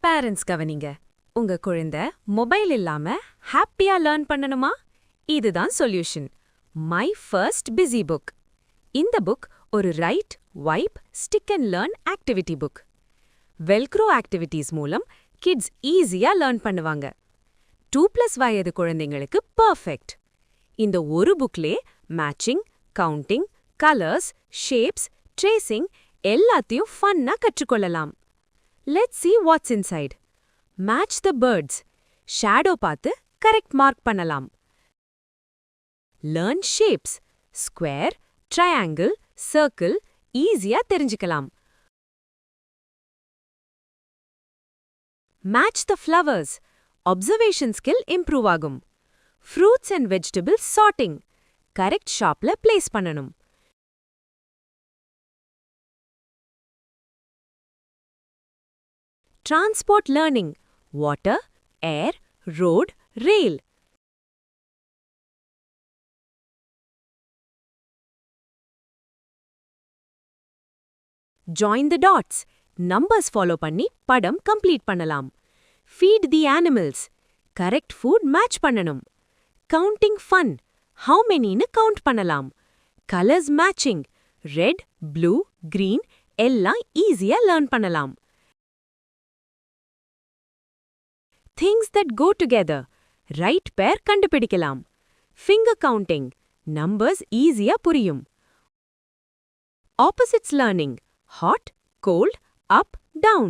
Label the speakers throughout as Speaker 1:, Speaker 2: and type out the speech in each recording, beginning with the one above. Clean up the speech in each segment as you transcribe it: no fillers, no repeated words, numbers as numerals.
Speaker 1: Parents கவனிங்க. உங்க குழந்தை மொபைல் இல்லாம ஹாப்பியா லேர்ன் பண்ணணுமா? இதுதான் solution. My first busy book. இந்த புக் ஒரு write, wipe, stick and learn activity book. Velcro activities மூலம் கிட்ஸ் ஈஸியா லேர்ன் பண்ணுவாங்க. 2+ வயது குழந்தைங்களுக்கு பர்ஃபெக்ட். இந்த ஒரு புக்லே matching, counting, colours, shapes, tracing எல்லாத்தையும் ஃபன்னா கற்றுக்கொள்ளலாம். Let's see what's inside. Match the birds. Shadow பார்த்து கரெக்ட் மார்க் பண்ணலாம். Learn shapes. Square, triangle, circle ஈஸியா தெரிஞ்சுக்கலாம். Match the flowers. Observation skill improve ஆகும். Fruits and vegetables sorting. Correct ஷாப்ல place பண்ணணும். Transport learning. Water, air, road, rail. Join the dots. Numbers follow பண்ணி படம் complete பண்ணலாம். Feed the animals. Correct food match பண்ணணும். Counting fun. How many-னு count பண்ணலாம். Colors matching. Red, blue, green எல்லாம் ஈஸியா learn பண்ணலாம். Things that go together. Right pair கண்டுபிடிக்கலாம். Finger counting. Numbers ஈஸியா புரியும். Opposites learning. Hot, cold, up, down.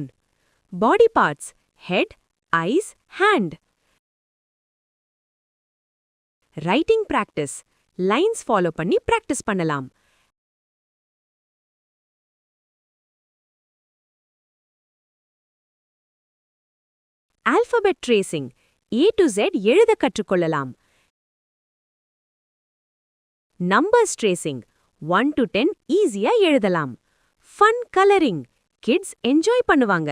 Speaker 1: Body parts. Head, eyes, hand. Writing practice. Lines follow பண்ணி practice பண்ணலாம். Alphabet tracing. A to Z எழுத கற்றுக்கொள்ளலாம். Numbers tracing. 1 to 10 ஈஸியா எழுதலாம். Fun coloring. Kids enjoy பண்ணுவாங்க.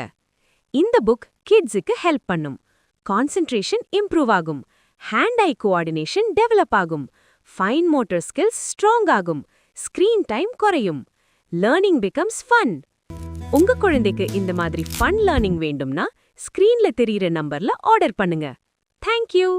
Speaker 1: இந்த புக் கிட்ஸுக்கு ஹெல்ப் பண்ணும். கான்சென்ட்ரேஷன் இம்ப்ரூவ் ஆகும். ஹேண்ட்-ஐ கோஆர்டினேஷன் டெவலப் ஆகும். ஃபைன் மோட்டார் ஸ்கில்ஸ் ஸ்ட்ராங் ஆகும். ஸ்கிரீன் டைம் குறையும். Learning becomes fun. உங்க குழந்தைக்கு இந்த மாதிரி ஃபன் லேர்னிங் வேண்டும்னா ஸ்கிரீன்ல தெரியிற நம்பர்ல ஆர்டர் பண்ணுங்க. Thank you.